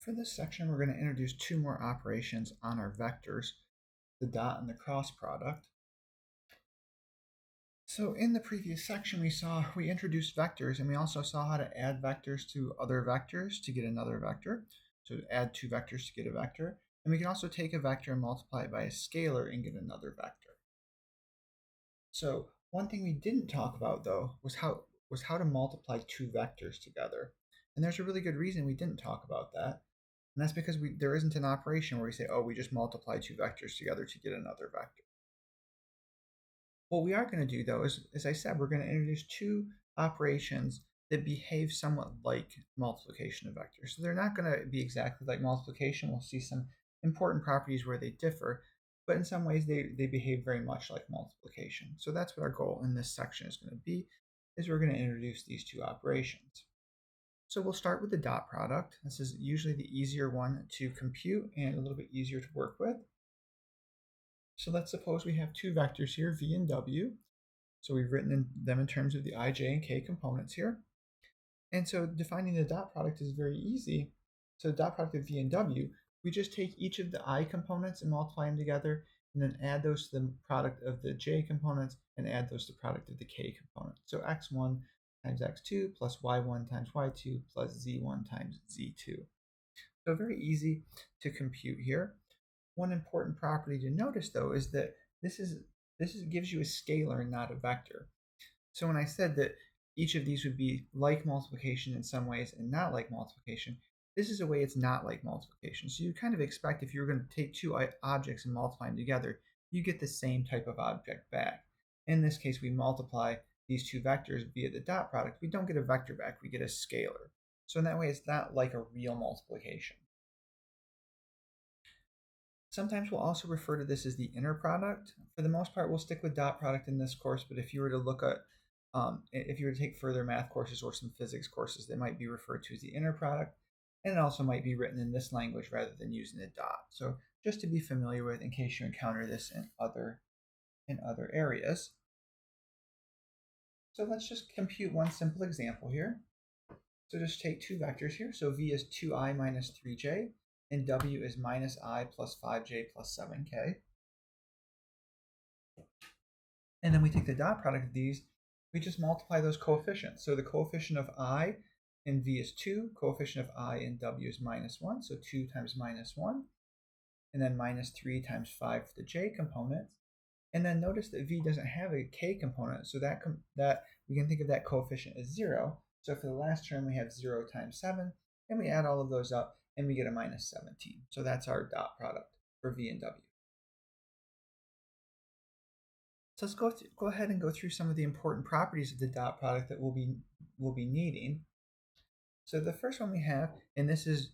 For this section, we're going to introduce two more operations on our vectors, the dot and the cross product. So in the previous section, we introduced vectors, and we also saw how to add vectors to other vectors to get another vector. So add two vectors to get a vector. And we can also take a vector and multiply it by a scalar and get another vector. So one thing we didn't talk about, though, was how to multiply two vectors together. And there's a really good reason we didn't talk about that. And that's because there isn't an operation where we say, oh, we just multiply two vectors together to get another vector. What we are going to do, though, is, as I said, we're going to introduce two operations that behave somewhat like multiplication of vectors. So they're not going to be exactly like multiplication. We'll see some important properties where they differ, but in some ways they behave very much like multiplication. So that's what our goal in this section is going to be, is we're going to introduce these two operations. So we'll start with the dot product. This is usually the easier one to compute and a little bit easier to work with. So let's suppose we have two vectors here, v and w. So we've written them in terms of the I, j, and k components here. And so defining the dot product is very easy. So the dot product of v and w, we just take each of the I components and multiply them together, and then add those to the product of the j components and add those to the product of the k component. So x1 times x2 plus y1 times y2 plus z1 times z2. So very easy to compute here. One important property to notice, though, is that this gives you a scalar and not a vector. So when I said that each of these would be like multiplication in some ways and not like multiplication, this is a way it's not like multiplication. So you kind of expect if you're going to take two objects and multiply them together, you get the same type of object back. In this case, we multiply these two vectors via the dot product. We don't get a vector back, we get a scalar. So in that way, it's not like a real multiplication. Sometimes we'll also refer to this as the inner product. For the most part, we'll stick with dot product in this course, but if you were to look at, if you were to take further math courses or some physics courses, they might be referred to as the inner product, and it also might be written in this language rather than using a dot. So just to be familiar with in case you encounter this in other areas. So let's just compute one simple example here. So just take two vectors here. So v is 2i minus 3j, and w is minus I plus 5j plus 7k. And then we take the dot product of these, we just multiply those coefficients. So the coefficient of I in v is 2, coefficient of I in w is minus 1, so 2 times minus 1, and then minus 3 times 5 for the j component. And then notice that v doesn't have a k component, so that we can think of that coefficient as 0. So for the last term, we have 0 times 7, and we add all of those up, and we get a minus 17. So that's our dot product for v and w. So let's go ahead and go through some of the important properties of the dot product that we'll be needing. So the first one we have, and this is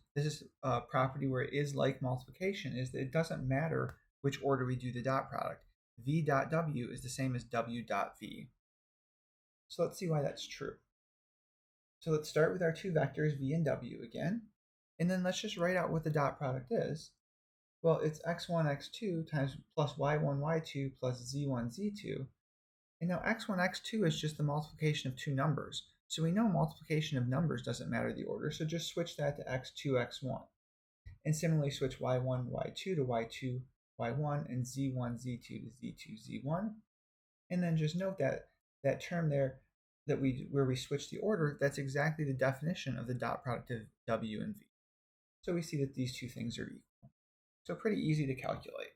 a property where it is like multiplication, is that it doesn't matter which order we do the dot product. V dot w is the same as w dot v. So let's see why that's true. So let's start with our two vectors, v and w again, and then let's just write out what the dot product is. Well, it's x1, x2 times plus y1, y2 plus z1, z2. And now x1, x2 is just the multiplication of two numbers. So we know multiplication of numbers doesn't matter the order, so just switch that to x2, x1. And similarly switch y1, y2 to y2, y1, and z1, z2 to z2, z1. And then just note that term there where we switch the order, that's exactly the definition of the dot product of w and v. So we see that these two things are equal. So pretty easy to calculate.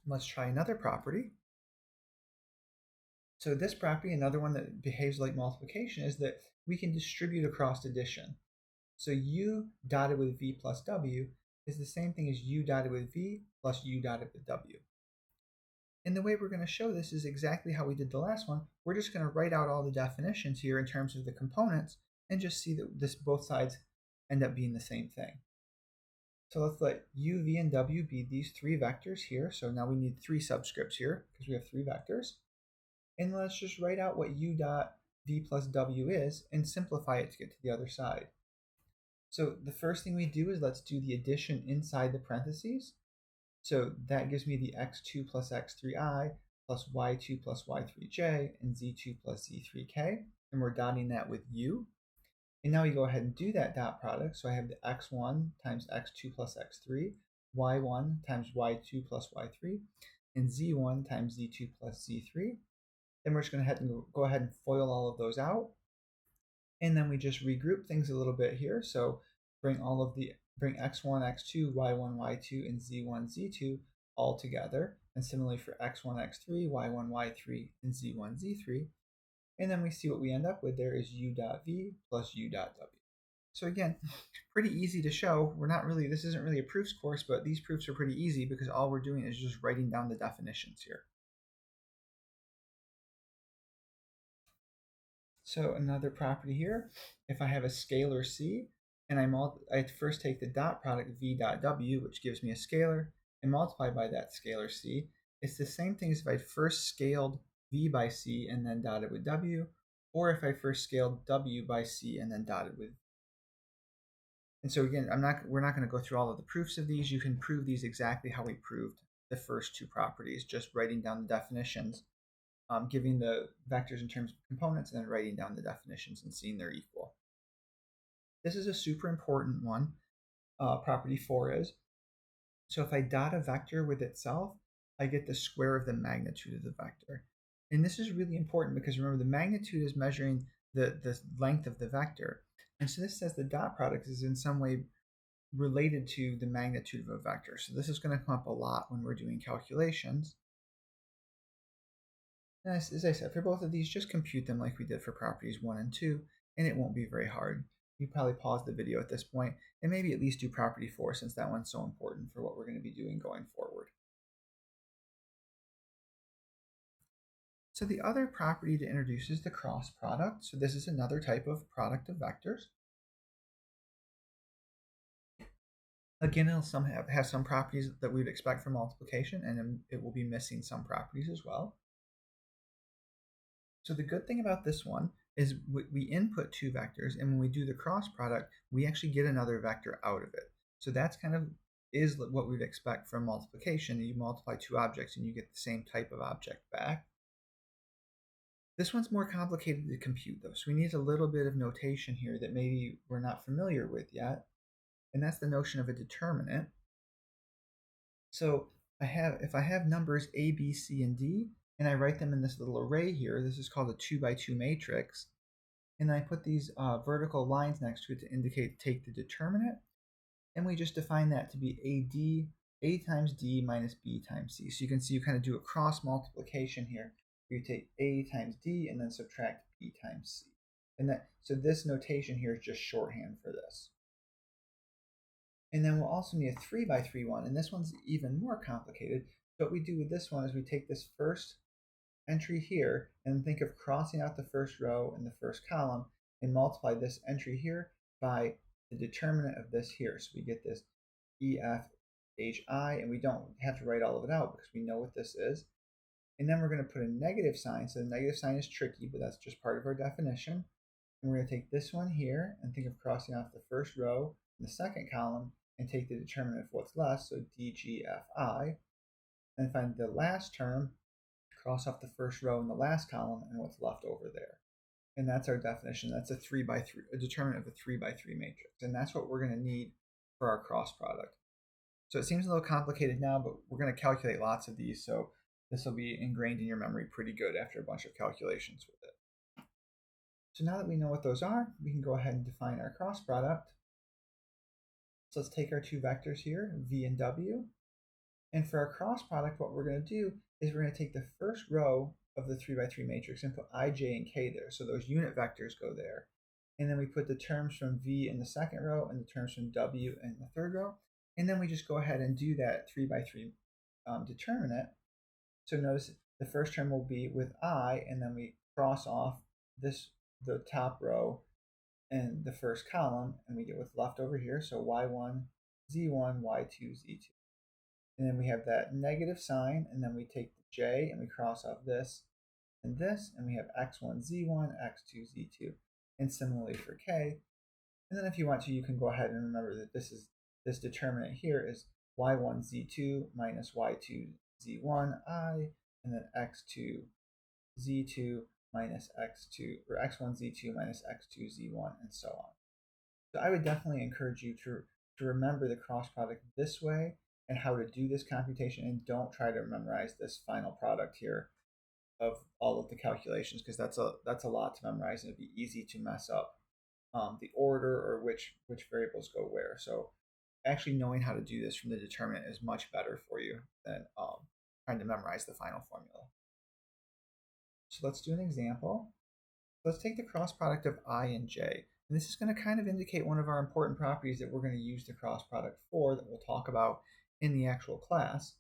Let's try another property. So this property, another one that behaves like multiplication, is that we can distribute across addition. So u dotted with v plus w is the same thing as u dotted with v plus u dotted with w. And the way we're going to show this is exactly how we did the last one. We're just going to write out all the definitions here in terms of the components and just see that both sides end up being the same thing. So let's let u, v, and w be these three vectors here. So now we need three subscripts here because we have three vectors. And let's just write out what u dot v plus w is and simplify it to get to the other side. So the first thing we do is let's do the addition inside the parentheses. So that gives me the x2 plus x3i plus y2 plus y3j and z2 plus z3k. And we're dotting that with u. And now we go ahead and do that dot product. So I have the x1 times x2 plus x3, y1 times y2 plus y3, and z1 times z2 plus z3. Then we're just going to go ahead and FOIL all of those out. And then we just regroup things a little bit here. So bring x1, x2, y1, y2, and z1, z2 all together. And similarly for x1, x3, y1, y3, and z1, z3. And then we see what we end up with there is u dot v plus u dot w. So again, pretty easy to show. This isn't really a proofs course, but these proofs are pretty easy because all we're doing is just writing down the definitions here. So another property here, if I have a scalar c, and I first take the dot product v dot w, which gives me a scalar, and multiply by that scalar c, it's the same thing as if I first scaled v by c and then dotted with w, or if I first scaled w by c and then dotted with. And so again, we're not going to go through all of the proofs of these. You can prove these exactly how we proved the first two properties, just writing down the definitions, giving the vectors in terms of components, and then writing down the definitions and seeing they're equal. This is a super important one, property 4 is. So if I dot a vector with itself, I get the square of the magnitude of the vector. And this is really important because remember, the magnitude is measuring the length of the vector. And so this says the dot product is in some way related to the magnitude of a vector. So this is going to come up a lot when we're doing calculations. And as I said, for both of these, just compute them like we did for properties 1 and 2, and it won't be very hard. You probably pause the video at this point and maybe at least do property 4 since that one's so important for what we're going to be doing going forward. So the other property to introduce is the cross product. So this is another type of product of vectors. Again, it'll have some properties that we would expect from multiplication, and it will be missing some properties as well. So the good thing about this one is we input two vectors, and when we do the cross product, we actually get another vector out of it. So that's is what we'd expect from multiplication. You multiply two objects and you get the same type of object back. This one's more complicated to compute though, so we need a little bit of notation here that maybe we're not familiar with yet, and that's the notion of a determinant. So if I have numbers a, b, c, and d, and I write them in this little array here, this is called a 2x2 matrix, and I put these vertical lines next to it to indicate take the determinant, and we just define that to be a times d minus b times c. So you can see you kind of do a cross multiplication here. You take a times d and then subtract b times c. So this notation here is just shorthand for this. And then we'll also need a 3x3 one, and this one's even more complicated. So what we do with this one is we take this first entry here and think of crossing out the first row and the first column and multiply this entry here by the determinant of this here. So we get this EFHI, and we don't have to write all of it out because we know what this is. And then we're going to put a negative sign. So the negative sign is tricky, but that's just part of our definition. And we're going to take this one here and think of crossing off the first row and the second column and take the determinant of what's left, so DGFI, and find the last term, cross off the first row and the last column and what's left over there. And that's our definition. That's a determinant of a 3x3 matrix. And that's what we're going to need for our cross product. So it seems a little complicated now, but we're going to calculate lots of these. So this will be ingrained in your memory pretty good after a bunch of calculations with it. So now that we know what those are, we can go ahead and define our cross product. So let's take our two vectors here, v and w. And for our cross product, what we're going to do is we're going to take the first row of the 3x3 matrix and put I, j, and k there. So those unit vectors go there. And then we put the terms from v in the second row and the terms from w in the third row. And then we just go ahead and do that 3x3 determinant. So notice the first term will be with I, and then we cross off the top row and the first column, and we get what's left over here. So y1, z1, y2, z2. And then we have that negative sign, and then we take the j and we cross off this, and we have x1, z1, x2, z2. And similarly for k. And then if you want to, you can go ahead and remember that this determinant here is y1, z2 minus y2, z1, I, and then x2, z2 minus x2, or x1z2 minus x2z1, and so on. So I would definitely encourage you to remember the cross product this way and how to do this computation, and don't try to memorize this final product here of all of the calculations, because that's a lot to memorize, and it'd be easy to mess up the order or which variables go where. So actually knowing how to do this from the determinant is much better for you than trying to memorize the final formula. So let's do an example. Let's take the cross product of I and j. And this is going to kind of indicate one of our important properties that we're going to use the cross product for, that we'll talk about in the actual class.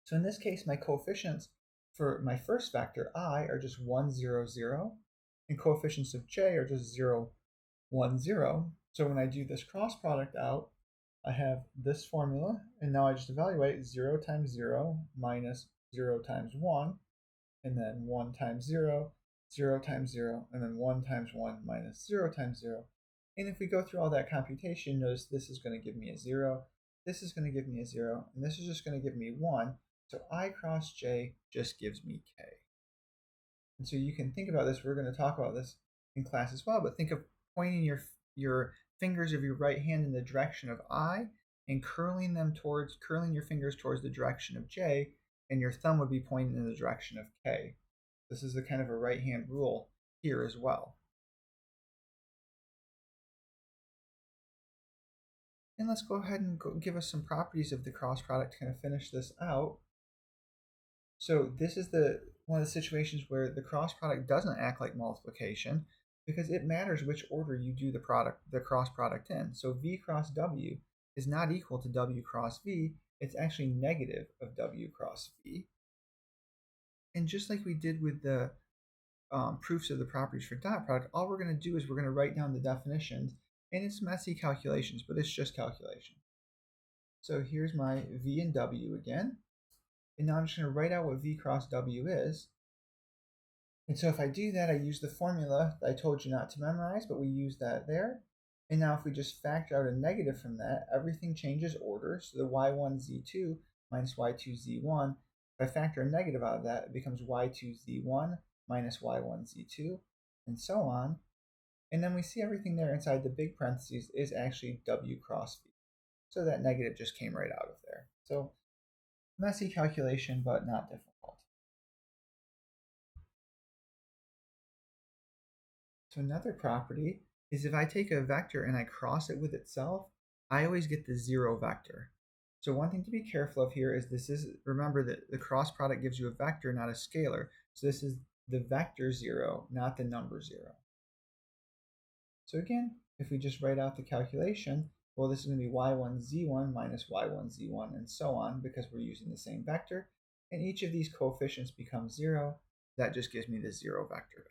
So in this case, my coefficients for my first vector I are just 1, 0, 0, and coefficients of j are just 0, 1, 0. So when I do this cross product out, I have this formula, and now I just evaluate 0 times 0 minus 0 times 1, and then 1 times 0, 0 times 0, and then 1 times 1 minus 0 times 0. And if we go through all that computation, notice this is going to give me a 0, this is going to give me a 0, and this is just going to give me 1. So I cross j just gives me k. And so you can think about this. We're going to talk about this in class as well, but think of pointing your fingers of your right hand in the direction of I and curling your fingers towards the direction of j, and your thumb would be pointing in the direction of k. This is a kind of a right hand rule here as well. And let's go ahead and give us some properties of the cross product to kind of finish this out. So this is one of the situations where the cross product doesn't act like multiplication, because it matters which order you do the cross product in. So v cross w is not equal to w cross v. It's actually negative of w cross v. And just like we did with the proofs of the properties for dot product, all we're going to do is we're going to write down the definitions, and it's messy calculations, but it's just calculation. So here's my v and w again, and now I'm just going to write out what v cross w is. And so if I do that, I use the formula that I told you not to memorize, but we use that there. And now if we just factor out a negative from that, everything changes order. So the y1z2 minus y2z1, if I factor a negative out of that, it becomes y2z1 minus y1z2, and so on. And then we see everything there inside the big parentheses is actually w cross v. So that negative just came right out of there. So messy calculation, but not difficult. So another property is if I take a vector and I cross it with itself, I always get the 0 vector. So one thing to be careful of here is remember that the cross product gives you a vector, not a scalar. So this is the vector 0, not the number 0. So again, if we just write out the calculation, well, this is going to be y1z1 minus y1z1, and so on, because we're using the same vector. And each of these coefficients becomes 0. That just gives me the 0 vector.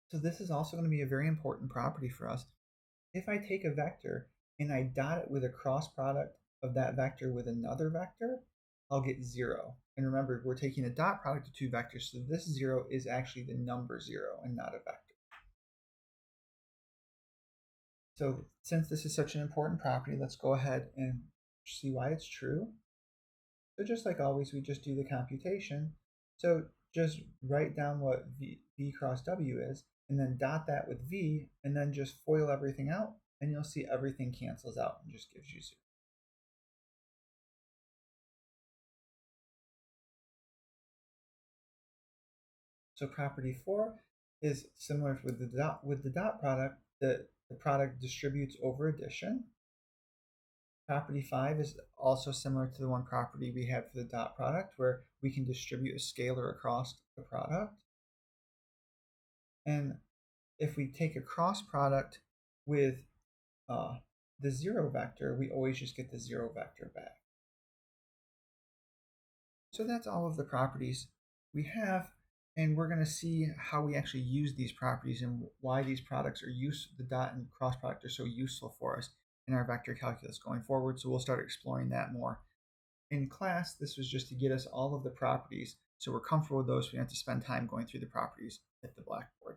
So this is also going to be a very important property for us. If I take a vector and I dot it with a cross product of that vector with another vector, I'll get 0. And remember, we're taking a dot product of two vectors, so this 0 is actually the number 0 and not a vector. So since this is such an important property, let's go ahead and see why it's true. So just like always, we just do the computation. So just write down what v cross w is, and then dot that with v, and then just FOIL everything out, and you'll see everything cancels out and just gives you 0. So property 4 is similar with the dot product. The product distributes over addition. Property 5 is also similar to the one property we had for the dot product, where we can distribute a scalar across the product. And if we take a cross product with the 0 vector, we always just get the 0 vector back. So that's all of the properties we have, and we're going to see how we actually use these properties and why these products are the dot and cross product are so useful for us in our vector calculus going forward. So we'll start exploring that more. In class, this was just to get us all of the properties, so we're comfortable with those. We don't have to spend time going through the properties at the blackboard.